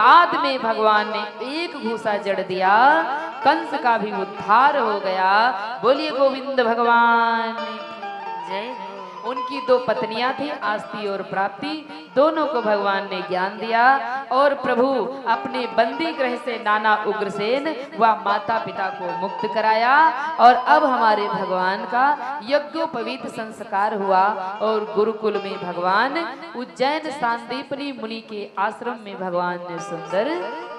बाद में भगवान ने एक घूसा जड़ दिया, कंस का भी उद्धार हो गया। बोलिए गोविंद भगवान की जय। उनकी दो पत्नियां थी, आस्ती और प्राप्ति, दोनों को भगवान ने ज्ञान दिया और प्रभु अपने बंदी गृह से नाना उग्रसेन व माता पिता को मुक्त कराया। और अब हमारे भगवान का यज्ञोपवीत संस्कार हुआ और गुरुकुल में भगवान उज्जैन सांदीपनी मुनि के आश्रम में भगवान ने सुंदर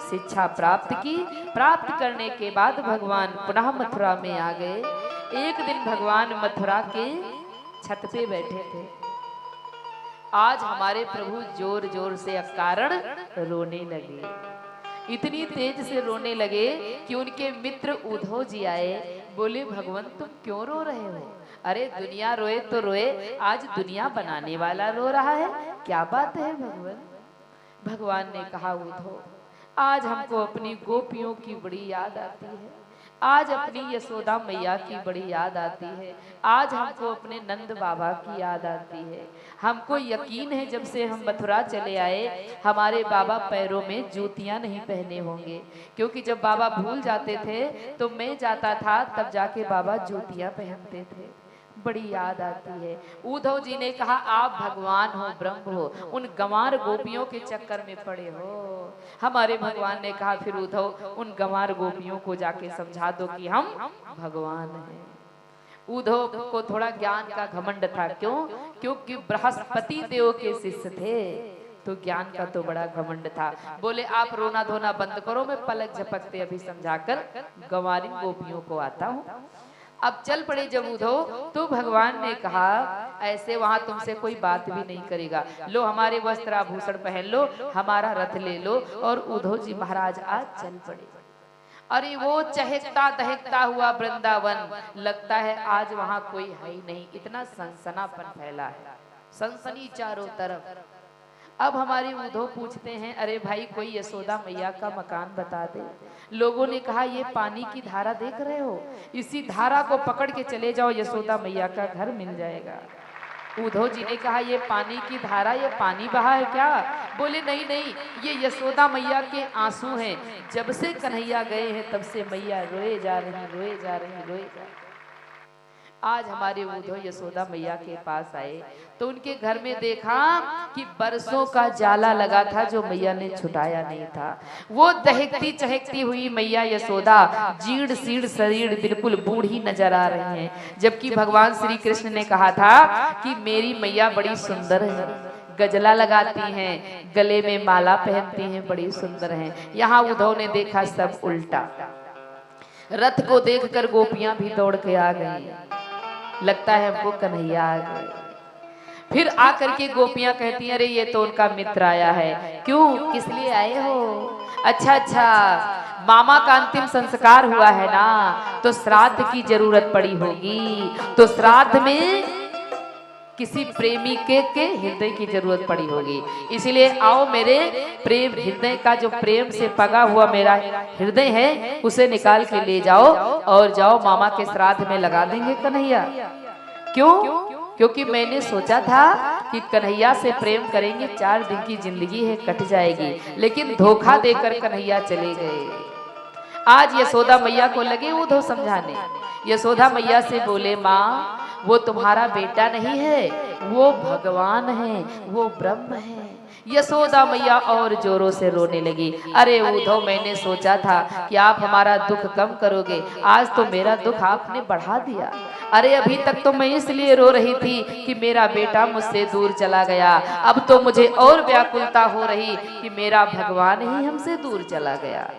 शिक्षा प्राप्त की। प्राप्त करने के बाद भगवान पुनः मथुरा में आ गए। एक दिन भगवान मथुरा के छत पे बैठे थे। आज हमारे प्रभु जोर जोर से अकारण रोने लगे। इतनी तेज से रोने लगे कि उनके मित्र उद्धव जी आए। बोले भगवान तुम क्यों रो रहे हो? अरे दुनिया रोए तो रोए, आज दुनिया बनाने वाला रो रहा है, क्या बात है भगवान? भगवान ने कहा उद्धव आज हमको अपनी गोपियों की बड़ी याद आती है, आज अपनी यशोदा मैया की बड़ी याद आती है, आज हमको अपने नंद बाबा की याद आती है। हमको यकीन है जब से हम मथुरा चले आए हमारे बाबा पैरों में जूतियां नहीं पहने होंगे, क्योंकि जब बाबा भूल जाते थे तो मैं जाता था तब जाके बाबा जूतियां पहनते थे। बड़ी याद आती है। उद्धव जी ने कहा आप भगवान हो, ब्रह्म हो, उन गंवार गोपियों के चक्कर में पड़े हो। हमारे भगवान ने कहा फिर उद्धव उन गंवार गोपियों को जाके समझा दो कि हम भगवान हैं। उद्धव को थोड़ा ज्ञान का घमंड था। क्यों? क्योंकि बृहस्पति देव के शिष्य थे तो ज्ञान का तो बड़ा घमंड था। बोले आप रोना धोना बंद करो, मैं पलक झपकते अभी समझाकर गंवारी गोपियों को आता हूँ। अब चल पड़े जब उद्धव तो भगवान ने कहा ऐसे वहां तुमसे कोई बात भी नहीं करेगा, लो हमारे वस्त्र आभूषण पहन लो, हमारा रथ ले लो। और उद्धव जी महाराज आज चल पड़े। अरे वो चहकता दहकता हुआ वृंदावन, लगता है आज वहां कोई है ही नहीं, इतना सनसनापन फैला है, सनसनी चारों तरफ। अब हमारे उद्धव पूछते हैं अरे भाई कोई यशोदा मैया का मकान बता दे। लोगों ने कहा ये पानी की धारा देख रहे हो, इसी धारा को पकड़ के चले जाओ, यशोदा मैया का घर मिल जाएगा। उद्धव जी ने कहा ये पानी की धारा, ये पानी बहा है क्या? बोले नहीं नहीं, ये यशोदा मैया के आंसू हैं। जब से कन्हैया गए हैं तब से मैया रोए जा रही, रोए जा रही, रोए जा रही। आज हमारे उद्धव यशोदा मैया के पास आए तो उनके घर में देखा कि बरसों का जाला लगा था जो मैया ने छुटाया नहीं था। वो दहकती चहकती हुई मैया यशोदा जीर्ण सीर्ण शरीर बिल्कुल बूढ़ी नजर आ रही हैं, जबकि भगवान श्री कृष्ण ने कहा था कि मेरी मैया बड़ी सुंदर है, गजला लगाती हैं, गले में माला पहनती हैं, बड़ी सुंदर हैं। यहाँ उद्धव ने देखा सब उल्टा। रथ को देखकर गोपियां भी दौड़ के आ गई, लगता है हमको कन्हैया आ गए। फिर आकर के गोपियां कहती हैं अरे ये तो उनका मित्र आया है। क्यों, किस लिए आए हो? अच्छा अच्छा, मामा का अंतिम संस्कार हुआ है ना, तो श्राद्ध की जरूरत पड़ी होगी, तो श्राद्ध में किसी प्रेमी के हृदय की जरूरत पड़ी होगी, इसलिए आओ मेरे प्रेम हृदय का जो प्रेम से पगा हुआ मेरा हृदय है उसे निकाल के ले जाओ और जाओ मामा के श्राद्ध में लगा देंगे कन्हैया। क्यों? क्योंकि मैंने सोचा था कि कन्हैया से प्रेम करेंगे, 4 दिन की जिंदगी है कट जाएगी, लेकिन धोखा देकर कन्हैया चले गए। आज यशोदा मैया को लगे उद्धव समझाने। यशोदा मैया से बोले माँ वो तुम्हारा बेटा नहीं है, वो भगवान है, वो ब्रह्म है। यशोदा मैया और जोरों से रोने लगी। अरे उद्धव मैंने सोचा था कि आप हमारा दुख कम करोगे, आज तो मेरा दुख आपने बढ़ा दिया। अरे अभी तक तो मैं इसलिए रो रही थी कि मेरा बेटा मुझसे दूर चला गया, अब तो मुझे और व्याकुलता हो रही कि मेरा भगवान ही हमसे दूर चला गया।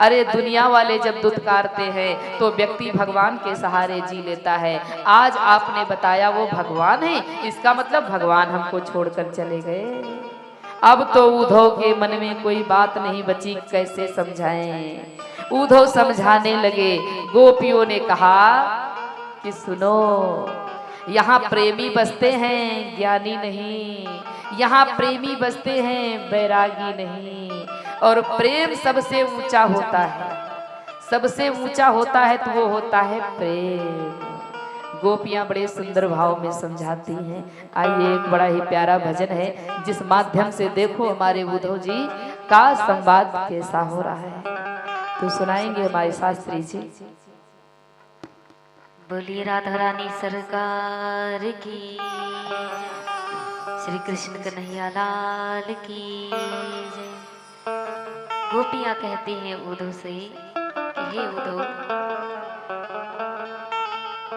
अरे दुनिया वाले जब दुत्कारते हैं तो व्यक्ति भगवान के सहारे जी लेता है। आज आपने बताया वो भगवान है, इसका मतलब भगवान हमको छोड़कर चले गए। अब तो उद्धव के मन में कोई बात नहीं बची, कैसे समझाएं? उद्धव समझाने लगे। गोपियों ने कहा कि सुनो, यहाँ प्रेमी बसते हैं, ज्ञानी नहीं। यहाँ प्रेमी बसते हैं, बैरागी नहीं। और प्रेम सबसे ऊंचा होता है, सबसे ऊंचा होता है तो वो होता है प्रेम। गोपियां बड़े सुंदर भाव में समझाती हैं। आइए एक बड़ा ही प्यारा भजन है जिस माध्यम से देखो हमारे उद्धव जी का संवाद कैसा हो रहा है, तो सुनाएंगे हमारे शास्त्री जी। बोलिए राधा रानी सरकार की, श्री कृष्ण कन्हैया लाल की जय। गोपियां कहती हैं उद्धव से कि हे उद्धव,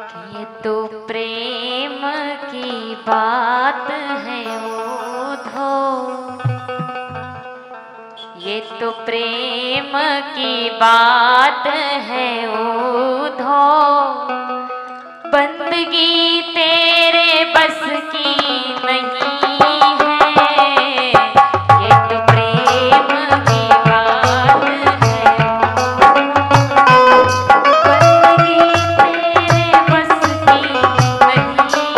कि ये तो प्रेम की बात है उद्धव, ये तो प्रेम की बात है उद्धव, बंदगी तेरे बस की नहीं है, ये तो प्रेम की बात है, बंदगी तेरे बस की नहीं है,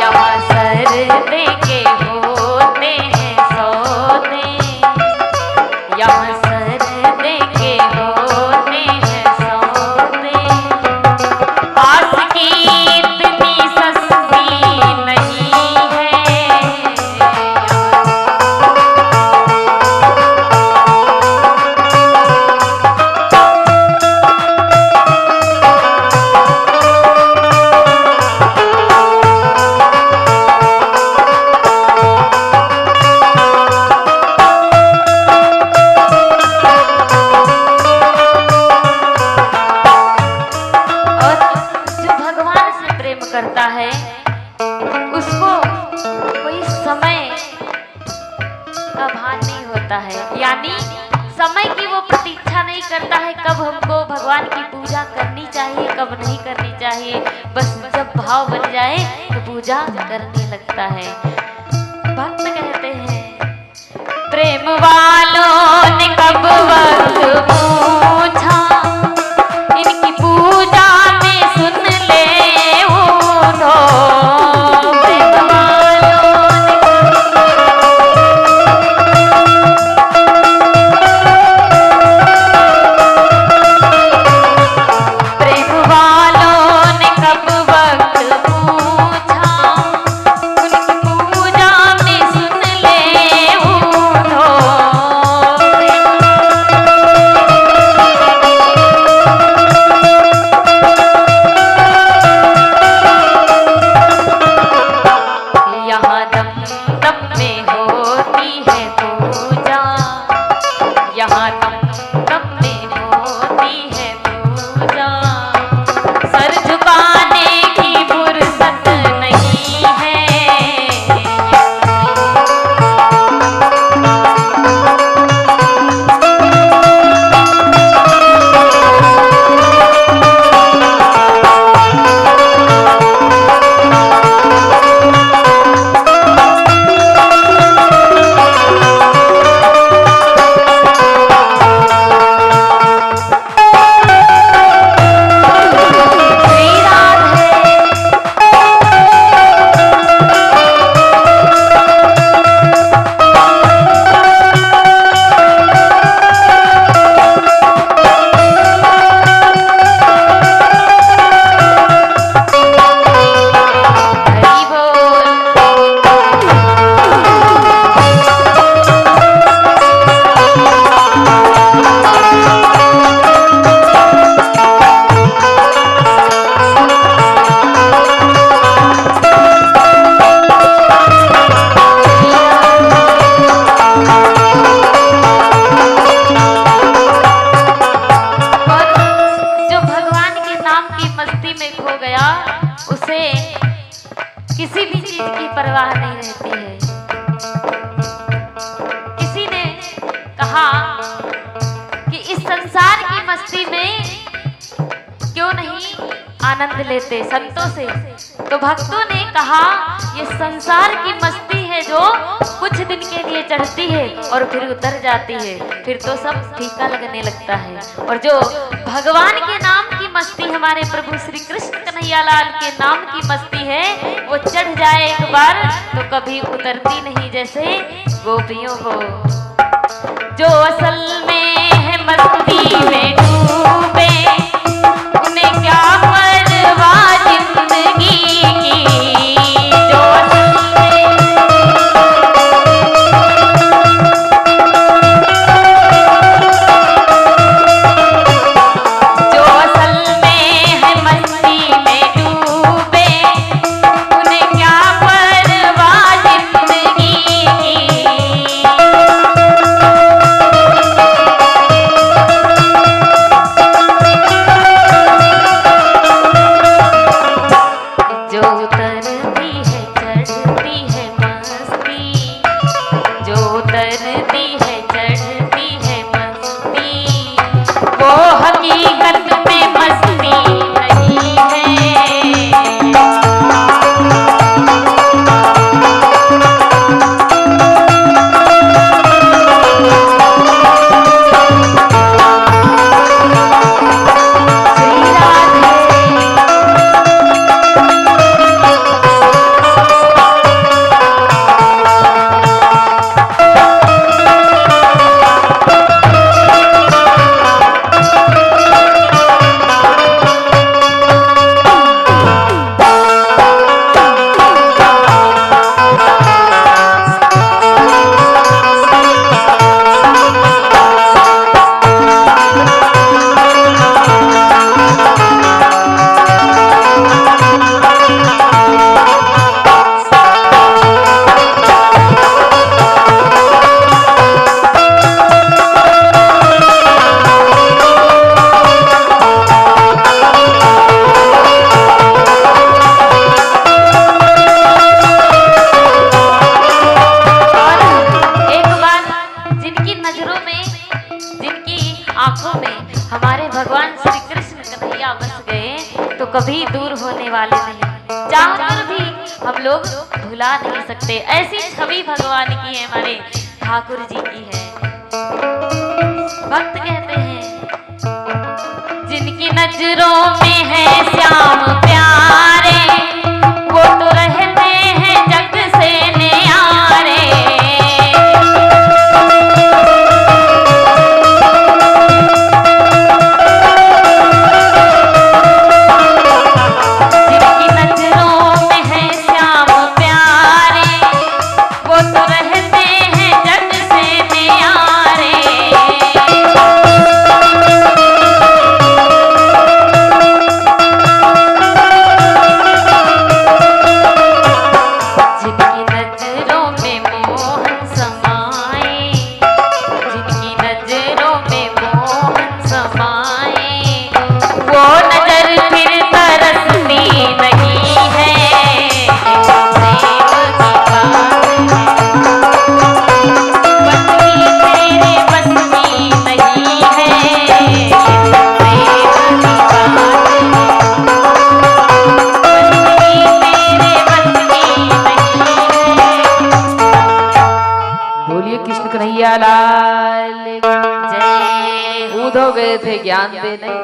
यहाँ सरदे के होते हैं सौदे, यहाँ सरदे के होते हैं सौदे, आस की इतनी सस्ती नहीं है। और जो भगवान से प्रेम करता है उसको कोई समय का भान नहीं होता है, यानी समय की वो प्रतीक्षा नहीं करता है कब हमको भगवान की पूजा करनी चाहिए कब नहीं करनी चाहिए, बस जब भाव बन जाए तो पूजा करने लगता है। भक्त कहते हैं प्रेम वालों ने कब वक्त पूछा, इनकी पूजा में सुन ले उद्धव, प्रेम वालों प्रेम वालों ने कब वक्त पूछा, उनकी पूजा में सुन ले उद्धव, यहाँ दम दम में होती है पूजा, यहाँ दम दम में होती है पूजा, सर झुकाने की फुर्सत नहीं है। श्री राधे हरि बोल। और जो भगवान के नाम की मस्ती में खो गया उसे किसी भी चीज की परवाह नहीं रहती है। किसी ने कहा कि इस संसार की मस्ती में क्यों नहीं आनंद लेते संतों से, तो भक्तों ने कहा ये संसार की मस्ती है जो कुछ दिन के लिए चढ़ती है और फिर उतर जाती है, फिर तो सब फीका लगने लगता है। और जो भगवान के नाम की मस्ती, हमारे प्रभु श्री कृष्ण कन्हैया लाल के नाम की मस्ती है, वो चढ़ जाए एक बार तो कभी उतरती नहीं, जैसे गोपियों को जो असल में है मस्ती में डूबे, उन्हें क्या परवाह जिंदगी की, जो असल में नजरों में, जिनकी आंखों में हमारे भगवान श्री कृष्ण कन्हैया बस गए तो कभी दूर होने वाले नहीं, चाहकर भी हम लोग भुला नहीं सकते। ऐसी छवि भगवान की है, हमारे ठाकुर जी की है। भक्त कहते हैं, जिनकी नजरों में है श्याम प्यारे, वो तो रहते हैं जग से न्यारे। जिनकी नजरों में है श्याम प्यारे, वो तो रहते हैं जग से न्यारे। जिनकी नजरों में मोहन समाए, जिनकी नजरों में मोहन समाए, वो नजर फिर तरसती नहीं है। प्रेम की बात बंदी तेरे बस में नहीं है। प्रेम की बात बोलिए कृष्ण कन्हैया लाल की जय। उधो गए थे ज्ञान देने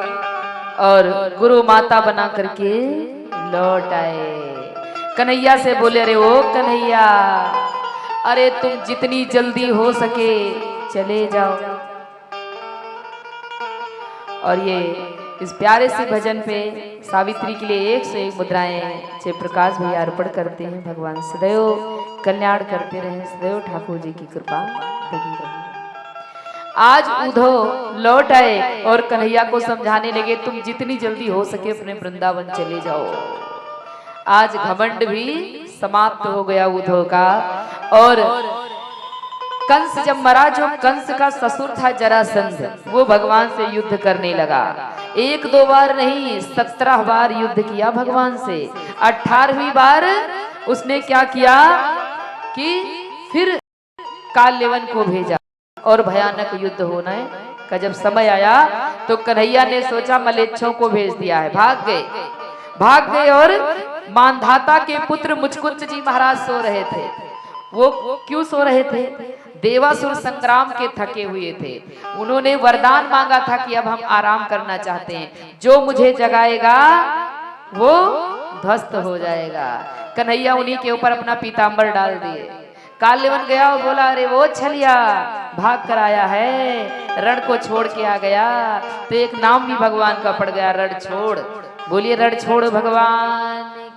और गुरु माता बना करके लौट आए। कन्हैया से बोले, अरे ओ कन्हैया, अरे तुम जितनी जल्दी हो सके चले जाओ। और ये इस प्यारे से भजन पे सावित्री के लिए 101 मुद्राएं जय प्रकाश भैया अर्पण करते हैं। भगवान सदैव कल्याण करते रहे, सदैव ठाकुर जी की कृपा बनी रहे। आज उधो लौट आए और कन्हैया को समझाने लगे, तुम जितनी जल्दी हो सके अपने वृंदावन चले जाओ। आज घमंड भी समाप्त हो गया उधो का। और कंस जब मरा, जो कंस का ससुर था जरासंध, वो भगवान से युद्ध करने लगा। 1-2 बार नहीं, 17 बार युद्ध किया भगवान से। 18वीं बार उसने क्या किया कि फिर काल्यवन को भेजा और भयानक युद्ध होना है का जब समय आया तो कन्हैया ने सोचा मलेच्छों को भेज दिया है। भाग गए और मानधाता के पुत्र मुचकुंद जी महाराज सो रहे थे। वो क्यों सो रहे थे? देवासुर संग्राम के थके हुए थे। उन्होंने वरदान मांगा था कि अब हम आराम करना चाहते हैं, जो मुझे जगाएगा वो ध्वस्त हो जाएगा। कन्हैया उन्हीं के ऊपर अपना पीतांबर डाल दिए। काल्यवन गया और बोला, अरे वो छलिया भाग कर आया है, रण को छोड़ के आ गया। तो एक नाम भी भगवान का पड़ गया, रणछोड़। बोलिए रणछोड़ भगवान की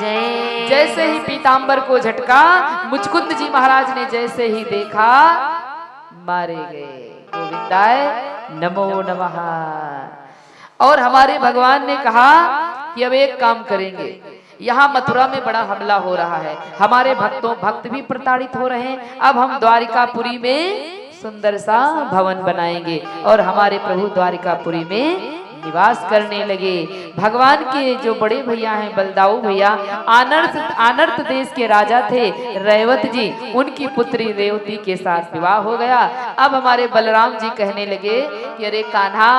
जय। जैसे ही पीतांबर को झटका, मुचकुंद जी महाराज ने जैसे ही देखा, मारे गए। गोविंदाय नमो नमः। और हमारे भगवान ने कहा कि अब एक काम करेंगे, यहाँ मथुरा में बड़ा हमला हो रहा है, हमारे भक्त भी प्रताड़ित हो रहे हैं। अब हम द्वारिकापुरी में सुंदर सा भवन बनाएंगे और हमारे प्रभु द्वारिकापुरी में निवास करने लगे। भगवान के जो बड़े भैया हैं बलदाऊ भैया, आनर्त देश के राजा थे रेवत जी, उनकी पुत्री रेवती के साथ विवाह हो गया। अब हमारे बलराम जी कहने लगे कि अरे कान्हा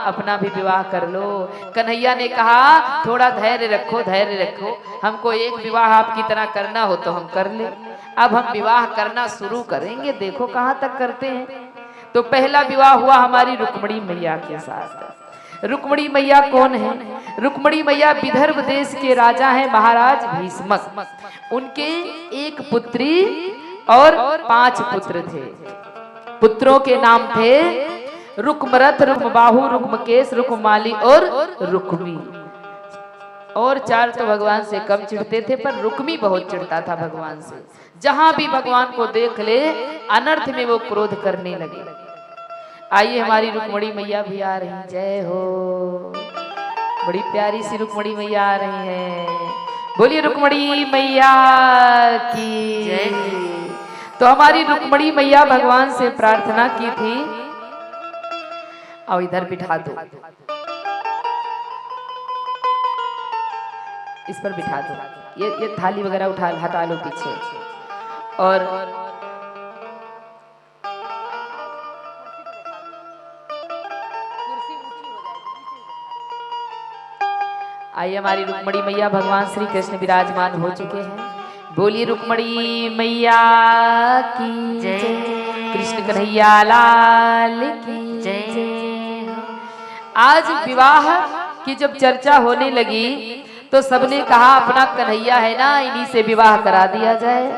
अपना भी विवाह कर लो। कन्हैया ने कहा थोड़ा धैर्य रखो, हमको एक विवाह आपकी तरह करना हो तो हम कर ले। अब हम विवाह करना शुरू करेंगे, देखो कहाँ तक करते हैं। तो पहला विवाह हुआ हमारी रुक्मणी मैया के साथ। रुक्मणी मैया कौन है? रुक्मणी मैया विदर्भ देश के राजा हैं महाराज भीष्मक। उनके एक पुत्री और 5 पुत्र थे। पुत्रों के नाम थे रुक्मरथ, रुक्मबाहु, रुक्मकेश, रुक्माली और रुक्मी। और 4 तो भगवान से कम चिढ़ते थे, पर रुक्मी बहुत चिढ़ता था भगवान से। जहां भी भगवान को देख ले अनर्थ में वो क्रोध करने लगे। आइए हमारी रुक्मणी मैया भी आ रही, जय हो। बड़ी प्यारी सी रुक्मणी मैया आ रही है। बोलिए रुक्मणी मैया की जय। तो हमारी रुक्मणी मैया भगवान से प्रार्थना की थी, और इधर बिठा दो, इस पर बिठा दो, ये थाली वगैरह हटा लो पीछे। और आइए हमारी रुक्मणी मैया भगवान श्री कृष्ण विराजमान हो चुके हैं। बोलिए रुक्मणी मैया की जय। कृष्ण कन्हैया लाल की जय। आज विवाह की जब चर्चा होने लगी तो सबने कहा अपना कन्हैया है ना, इन्हीं से विवाह करा दिया जाए।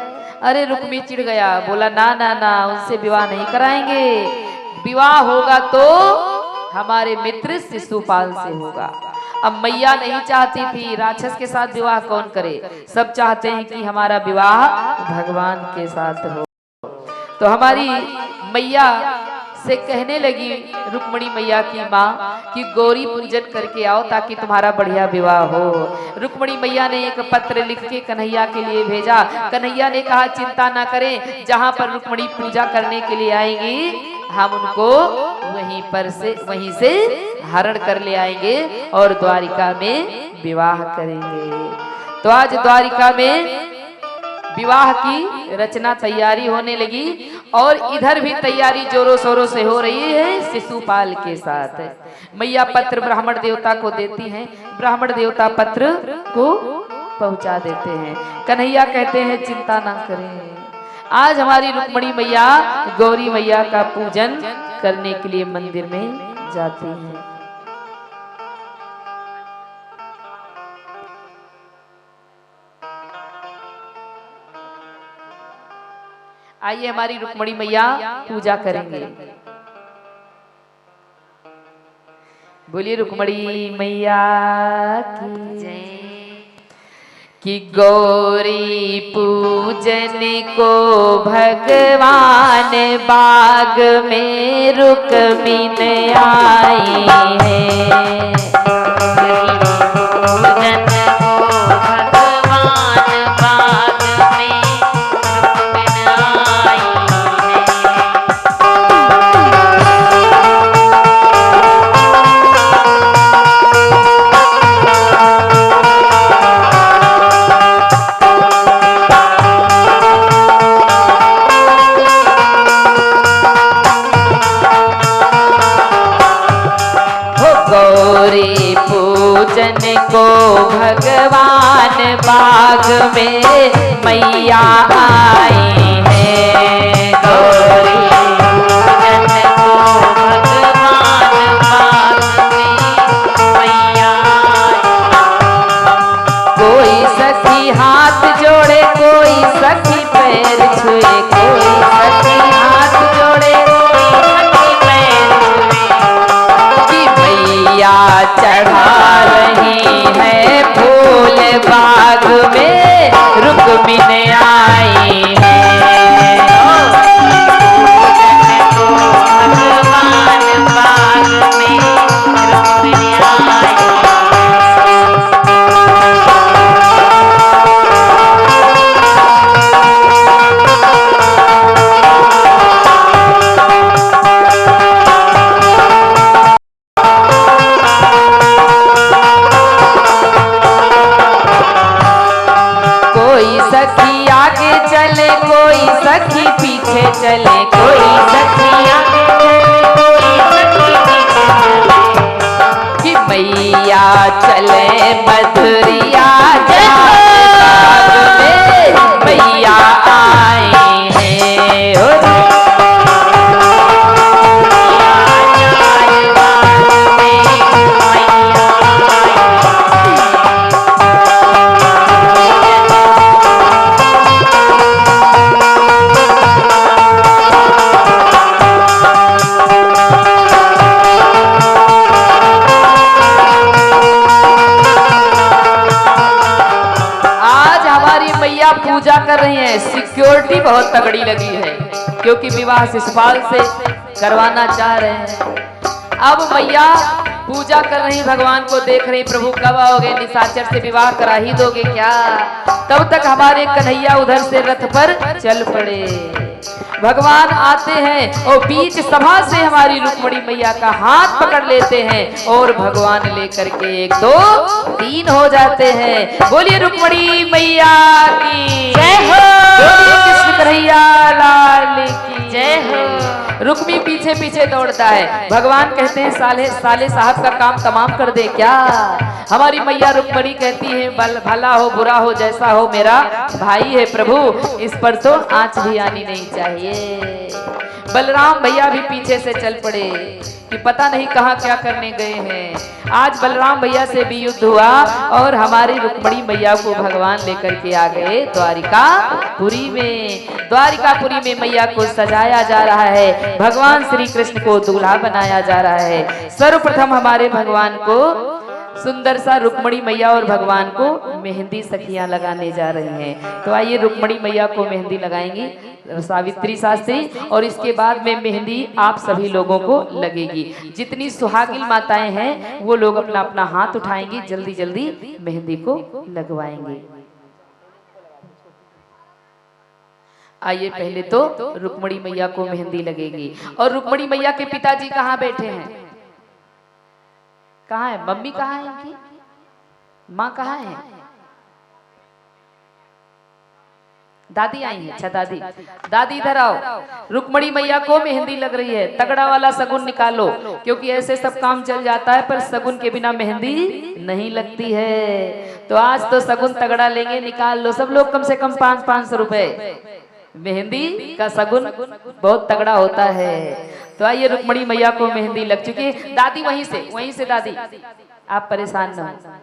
अरे रुक्मी चिढ़ गया, बोला ना ना ना, उनसे विवाह नहीं कराएंगे। विवाह होगा तो हमारे मित्र शिशुपाल से होगा। अब मैया नहीं चाहती थी, राक्षस के साथ विवाह कौन करे, सब चाहते हैं कि हमारा विवाह भगवान के साथ हो। तो हमारी मैया से कहने लगी रुक्मणी मैया की माँ कि गौरी पूजन करके आओ ताकि तुम्हारा बढ़िया विवाह हो। रुक्मणी मैया ने एक पत्र लिख के कन्हैया के लिए भेजा। कन्हैया ने कहा चिंता ना करें, जहाँ पर रुक्मणी पूजा करने के लिए आएंगी हम उनको वहीं से हरण कर ले आएंगे और द्वारिका में विवाह करेंगे। तो आज द्वारिका में विवाह की रचना तैयारी होने लगी और इधर भी तैयारी जोरों शोरों से हो रही है शिशुपाल के साथ। मैया पत्र ब्राह्मण देवता को देती हैं, ब्राह्मण देवता पत्र को पहुंचा देते हैं। कन्हैया कहते हैं चिंता ना करें, आज हमारी रुक्मणी मैया गौरी मैया का पूजन करने के लिए मंदिर में जाती हैं। आइए हमारी रुक्मणी मैया पूजा करेंगे। बोलिए रुक्मणी मैया की जय। कि गौरी पूजन को भगवान बाग में रुक्मिन आई है। गौरी पूजन को भगवान बाग में मैया आई है। गौरी पूजन को भगवान बाग में मैया कोई सखी हाथ जोड़े, कोई सखी पैर छुए, कोई सखी हाथ जोड़े, कोई सखी पैर छुए। मैया चढ़ा रही है फूल बाग में रुक्मिन आई है। भगवान बाग में रुक्मिन आई है। सखी आगे चले, कोई सखी पीछे चले, कोई सखी आगे चले, कोई सखी पीछे चले। कि मैया चले मधुरिया बाग में मैया आई है। पूजा कर रही हैं, सिक्योरिटी बहुत तगड़ी लगी है क्योंकि विवाह शिशुपाल से करवाना चाह रहे हैं। अब मैया पूजा कर रही, भगवान को देख रही, प्रभु कब आओगे, निशाचर से विवाह करा ही दोगे क्या। तब तक हमारे कन्हैया उधर से रथ पर चल पड़े। भगवान आते हैं और बीच सभा से हमारी रुक्मणी मैया का हाथ पकड़ लेते हैं और भगवान लेकर के 1 2 3 हो जाते हैं। बोलिए रुक्मणी मैया की जय हो। बोलिए कृष्ण कन्हैया लाल की जय हो। रुक्मी पीछे पीछे दौड़ता है। भगवान कहते हैं साले साहब का काम तमाम कर दे क्या। हमारी मैया रुक्मणी कहती है भला हो बुरा हो जैसा हो मेरा भाई है प्रभु, इस पर तो आंच भी आनी नहीं चाहिए। बलराम भैया भी पीछे से चल पड़े कि पता नहीं कहाँ क्या करने गए हैं। आज बलराम भैया से भी युद्ध हुआ और हमारी रुक्मणी मैया को भगवान लेकर के आ गए द्वारिकापुरी में। द्वारिकापुरी में मैया को सजाया जा रहा है, भगवान श्री कृष्ण को दूल्हा बनाया जा रहा है। सर्वप्रथम हमारे भगवान को सुंदर सा रुक्मणी मैया और भगवान को मेहंदी सखियां लगाने जा रही हैं। तो आइए रुक्मणी मैया को मेहंदी लगाएंगी सावित्री शास्त्री, और इसके बाद में मेहंदी आप सभी लोगों को लगेगी। जितनी सुहागिन माताएं हैं वो लोग अपना अपना हाथ उठाएंगी, जल्दी जल्दी मेहंदी को लगवाएंगे। आइए पहले तो रुक्मणी मैया को मेहंदी लगेगी। और रुक्मणी मैया के पिताजी कहाँ बैठे हैं? कहाँ है? मम्मी कहाँ है इनकी? माँ कहाँ है? दादी आई है। अच्छा दादी इधर आओ। रुक्मणी मैया को मेहंदी लग रही है, तगड़ा वाला सगुन निकालो, क्योंकि ऐसे सब काम चल जाता है पर सगुन के बिना मेहंदी नहीं लगती है। तो आज तो सगुन तगड़ा लेंगे, निकाल लो सब लोग, कम से कम 500 रुपए। मेहंदी का सगुन बहुत तगड़ा होता है। तो आइए रुक्मणी मैया को मेहंदी लग चुकी है। दादी वहीं से दादी, आप परेशान न हो।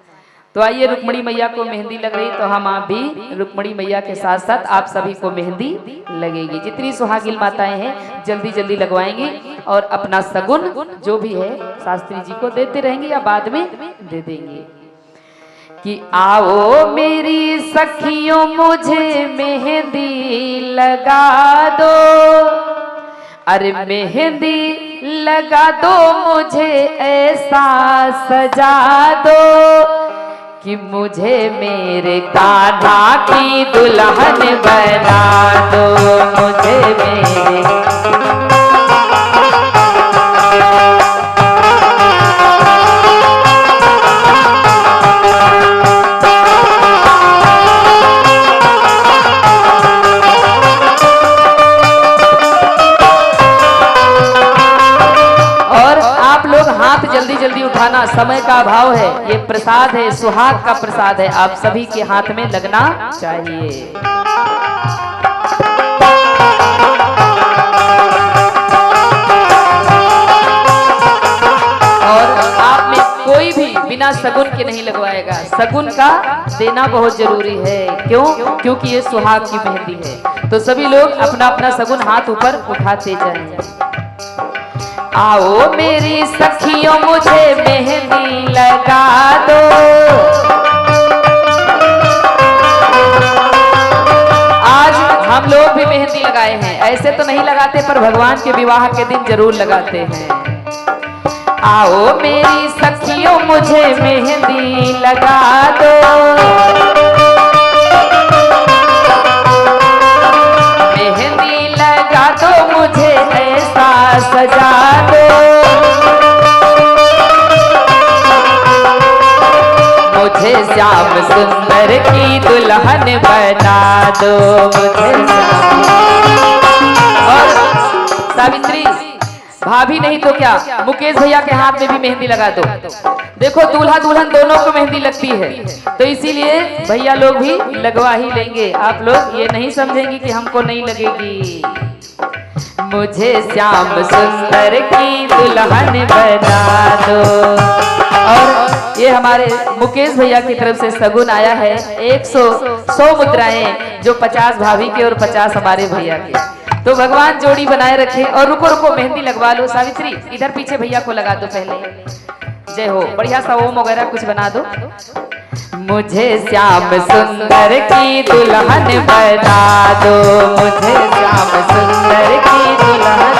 तो आइए रुक्मणी मैया को मेहंदी लग रही, तो हम आप भी रुक्मणी मैया के साथ साथ आप सभी को मेहंदी लगेगी। जितनी सुहागिन माताएं हैं जल्दी जल्दी लगवाएंगी और अपना सगुन जो भी है शास्त्री जी को देते रहेंगे या बाद में दे देंगे। कि आओ मेरी सखियों मुझे मेहंदी लगा दो, अरे मेहंदी लगा दो मुझे ऐसा सजा दो कि मुझे मेरे कान्हा की दुल्हन बना दो, मुझे मेरे जल्दी जल्दी उठाना, समय का अभाव है। ये प्रसाद है, सुहाग का प्रसाद है, आप सभी के हाथ में लगना चाहिए। और आप में कोई भी बिना सगुन के नहीं लगवाएगा, सगुन का देना बहुत जरूरी है। क्यों? क्योंकि ये सुहाग की मेहंदी है। तो सभी लोग अपना अपना सगुन हाथ ऊपर उठाते जाएंगे। आओ मेरी सखियों मुझे मेहंदी लगा दो, आज हम लोग भी मेहंदी लगाए हैं, ऐसे तो नहीं लगाते पर भगवान के विवाह के दिन जरूर लगाते हैं। आओ मेरी सखियों मुझे मेहंदी लगा दो, मेहंदी लगा दो मुझे ऐसा सजा दो, मुझे श्याम सुंदर की दुल्हन बना दो, मुझे श्याम। और सावित्री भाभी नहीं तो क्या, मुकेश भैया के हाथ में भी मेहंदी लगा दो। देखो दूल्हा दुल्हन दोनों को मेहंदी लगती है, तो इसीलिए भैया लोग भी लगवा ही लेंगे। आप लोग ये नहीं समझेंगे कि हमको नहीं लगेगी। मुझे श्याम सुंदर की दुल्हन बना दो। और ये हमारे मुकेश भैया की तरफ से सगुन आया है 100 मुद्राएं, जो 50 भाभी के और 50 हमारे भैया के। तो भगवान जोड़ी बनाए रखे। और रुको मेहंदी लगवा लो। सावित्री इधर पीछे भैया को लगा दो पहले। जय हो, बढ़िया सा ओम वगैरह कुछ बना दो। मुझे श्याम सुंदर की दुल्हन बना दो, मुझे श्याम सुंदर की दुल्हन।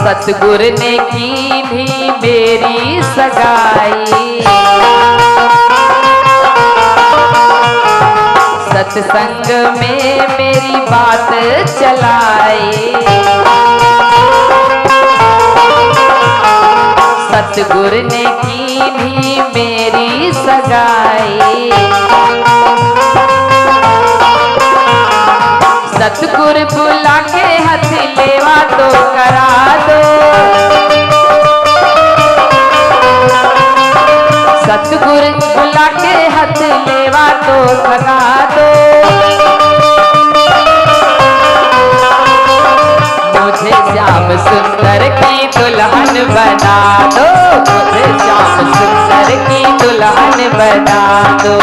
सतगुर ने की थी मेरी सगाई, सत्संग में मेरी बात चलाई, सतगुर ने की थी मेरी सगाई, सतगुर बुला के हथ लेवा तो करा दो, सतगुर बुला के हथ लेवा तो लगा दो, मुझे श्याम सुंदर की दुल्हन बना दो, मुझे श्याम सुंदर की दुल्हन बना दो।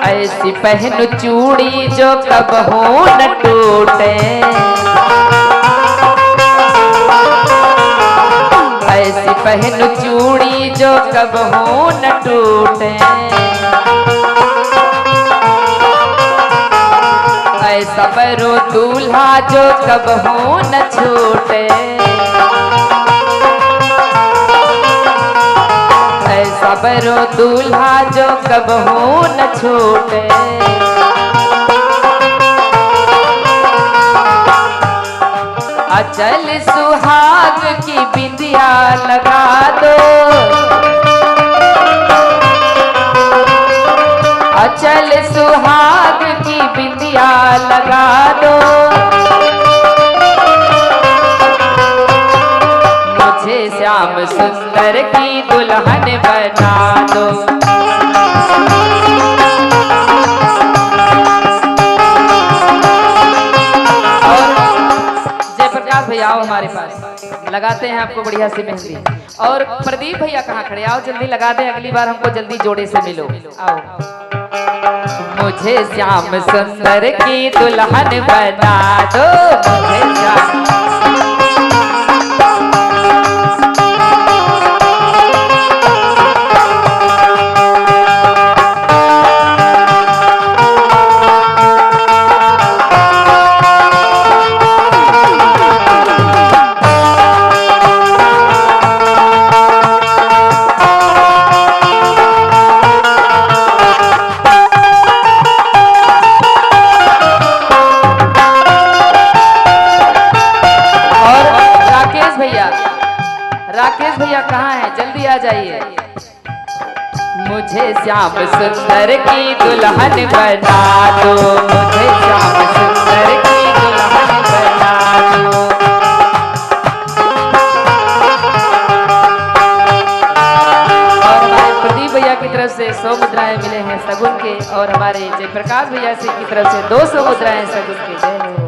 ऐसी पहन चूड़ी जो कबहू न टूटे, ऐसी पहन चूड़ी जो कबहू न टूटे, ऐसा बरो दूल्हा जो कबहू न छूटे, ऐसा बरो दूल्हा जो कबहू न छूटे। अचल सुहाग की बिंदिया लगा दो, अचल सुहाग की बिंदिया लगा दो, मुझे श्याम सुंदर की दुल्हन बना दो। और जयप्रकाश भैया आओ हमारे पास, लगाते हैं आपको बढ़िया सी मेहंदी। और प्रदीप भैया कहाँ खड़े, आओ जल्दी लगा दें, अगली बार हमको जल्दी जोड़े से मिलो, आओ। मुझे श्याम सुंदर की दुल्हन बना दो, मुझे श्याम कहाँ है, जल्दी आ जाइए। मुझे श्याम सुंदर की दुल्हन बना दो, मुझे श्याम सुंदर की दुल्हन बना दो। और हमारे प्रदीप भैया की तरफ से 100 मुद्राएं मिले हैं सगुन के, और हमारे जयप्रकाश भैया से की तरफ से 200 मुद्राएं सगुन के। जय हो।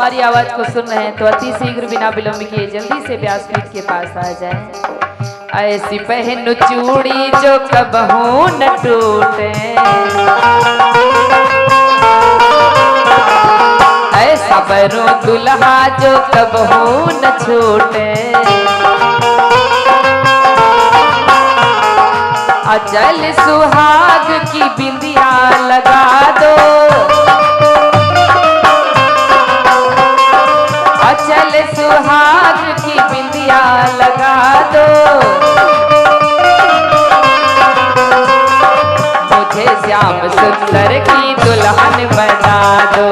हमारी आवाज को सुन रहे हैं तो अति शीघ्र बिना विलंब किए जल्दी से व्यासपीठ के पास आ जाएं। ऐसी पहन चूड़ी जो कबहू न टूटे, ऐसा बनो दुल्हा जो कबहू न छूटे। अचल सुहाग की बिंदिया लगा दो, अचल सुहाग की बिंदिया लगा दो, मुझे श्याम सुंदर की दुल्हन बना दो।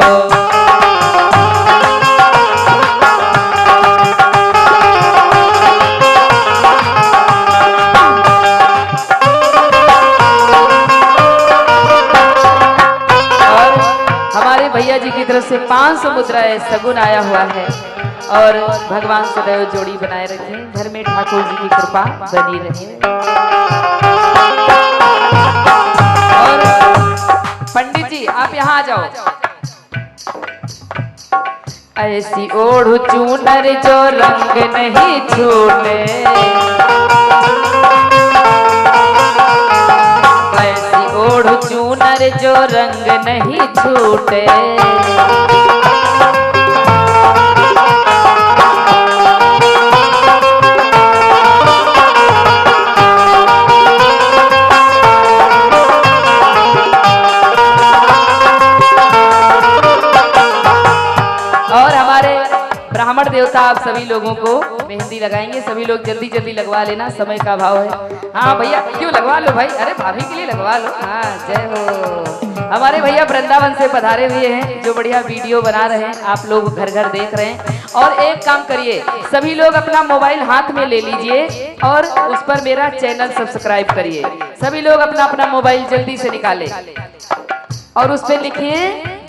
भैया जी की तरफ से 500 मुद्राएं सगुन आया हुआ है और भगवान सदैव जोड़ी बनाए रखें, घर में ठाकुर जी की कृपा बनी रहे। और पंडित जी आप यहाँ आ जाओ। ऐसी ओढ़ चूनर जो रंग नहीं छूटे, ओढ़ चूनर जो रंग नहीं छूटे। और हमारे ब्राह्मण देवता आप सभी लोगों को मेहंदी लगाएंगे, सभी लोग जल्दी जल्दी लगवा लेना, समय का अभाव है। हाँ भैया क्यों लगवा लो भाई, अरे भाभी के लिए लगवा लो। हाँ जय हो। हमारे भैया वृंदावन से पधारे हुए हैं जो बढ़िया वीडियो बना रहे हैं, आप लोग घर घर देख रहे हैं। और एक काम करिए, सभी लोग अपना मोबाइल हाथ में ले लीजिए और उस पर मेरा चैनल सब्सक्राइब करिए। सभी लोग अपना अपना मोबाइल जल्दी से निकाले और उस पर लिखिए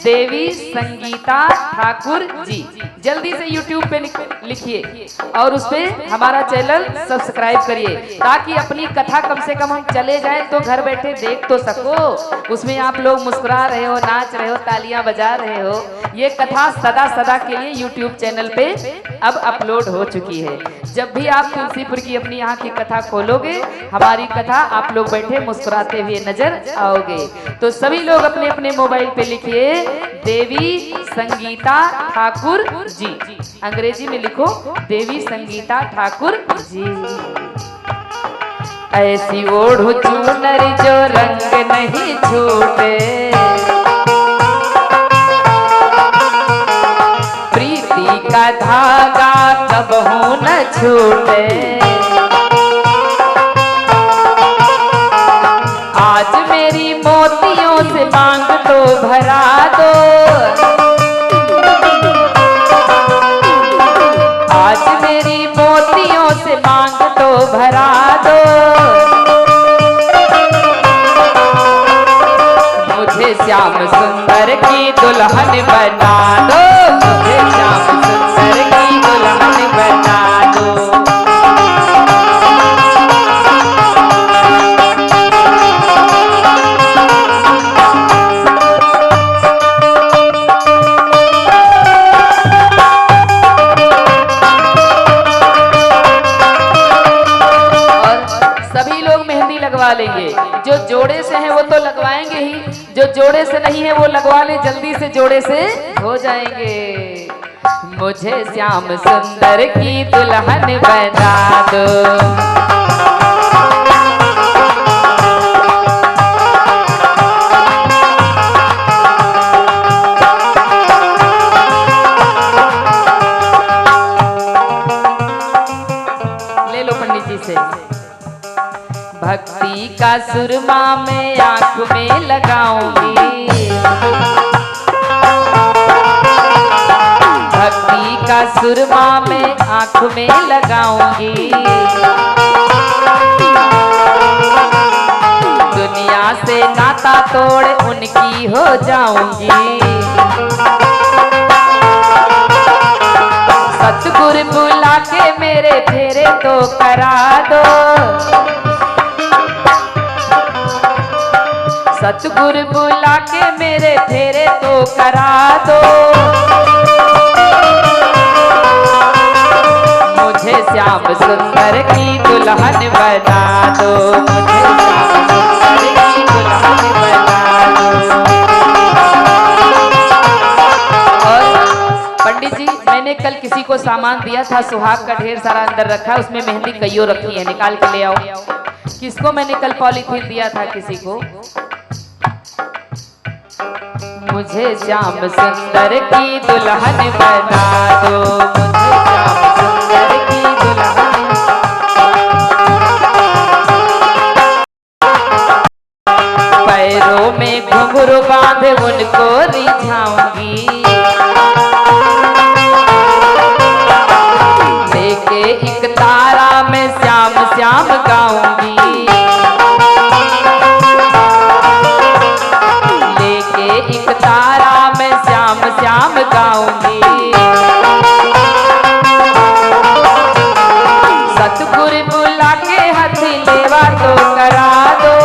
देवी संगीता ठाकुर जी, जल्दी से YouTube पे लिखिए और उस पे हमारा चैनल सब्सक्राइब करिए, ताकि अपनी कथा कम से कम हम चले जाएं तो घर बैठे देख तो सको। उसमें आप लोग मुस्कुरा रहे हो, नाच रहे हो, तालियां बजा रहे हो। ये कथा सदा सदा के लिए YouTube चैनल पे अब अपलोड हो चुकी है। जब भी आप तुलसीपुर की अपनी यहाँ की कथा खोलोगे, हमारी कथा आप लोग बैठे मुस्कुराते हुए नजर आओगे। तो सभी लोग अपने अपने मोबाइल पे लिखिए देवी संगीता ठाकुर जी, अंग्रेजी में लिखो देवी संगीता ठाकुर जी। ऐसी ओढ़ चूनर जो रंग नहीं छूटे, प्रीति का धागा कबहू न छूटे। आज मेरी मोतियों से मांग तो भरा दो, आज मेरी मोतियों से मांग तो भरा दो, मुझे श्याम सुंदर की दुल्हन बना दो, मुझे श्याम सुंदर की दुल्हन बना दो। लगवा लेंगे, जो जोड़े से हैं वो तो लगवाएंगे ही, जो जोड़े से नहीं है वो लगवा ले, जल्दी से जोड़े से हो जाएंगे। मुझे श्याम सुंदर की दुल्हन बना दो, ले लो पंडित जी से। भक्ति का सुरमा मैं आंख में लगाऊंगी, भक्ति का सुरमा मैं आंख में लगाऊंगी, दुनिया से नाता तोड़ उनकी हो जाऊंगी। सतगुरु बुला के मेरे फेरे तो करा दो, सतगुरु बुला के मेरे फेरे तो करा दो, मुझे श्याम सुंदर की दुल्हन बना दो, मुझे श्याम सुंदर की दुल्हन बना दो। और पंडित जी, मैंने कल किसी को सामान दिया था, सुहाग का ढेर सारा अंदर रखा है, उसमें मेहंदी कईयों रखी है, निकाल के ले आओ। किसको मैंने कल पॉलीथीन दिया था? किसी को। मुझे श्याम सुंदर की दुल्हन बना दो, मुझे श्याम सुंदर की दुल्हन। पैरों में घुंघरू बांध उनको रिझाऊंगी, लेके एक तारा में श्याम श्याम गाऊंगी, लेके एक तारा में श्याम श्याम गाऊंगी। सतगुरु बुला के हथी लेवा तो करा दो,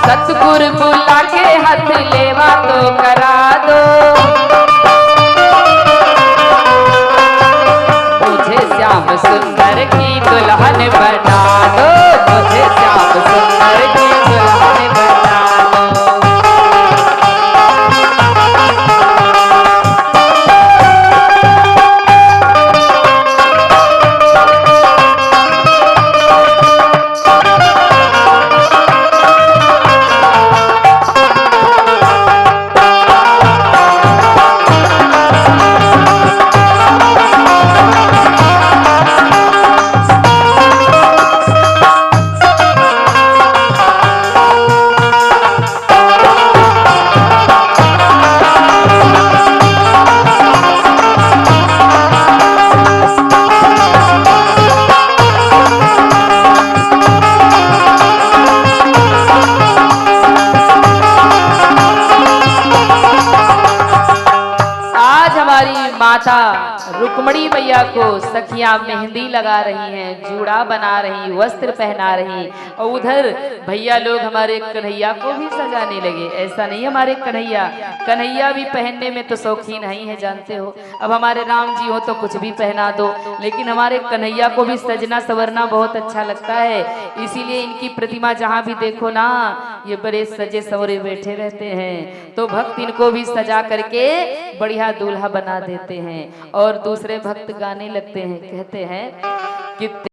सतगुरु बुला के हाथ लेवा तो करा दो। मुझे श्याम सुंदर की दुल्हन बना दो, मुझे श्याम सुंदर की दुल्हन बना दो। माता रुक्मणी मैया को सखियां मेहंदी लगा रही हैं, जूड़ा बना रही, वस्त्र पहना रही, और उधर भैया लोग हमारे कन्हैया को भी सजाने लगे। ऐसा नहीं, हमारे कन्हैया भी पहनने में तो शौकीन नहीं है, जानते हो। अब हमारे राम जी हो तो कुछ भी पहना दो, लेकिन हमारे कन्हैया को भी सजना संवरना बहुत अच्छा लगता है। इसीलिए इनकी प्रतिमा जहाँ भी देखो ना, ये बड़े सजे संवरे बैठे रहते हैं, तो भक्त इनको भी सजा करके बढ़िया दूल्हा बना देते हैं। और दूसरे भक्त गाने लगते हैं, कहते हैं कि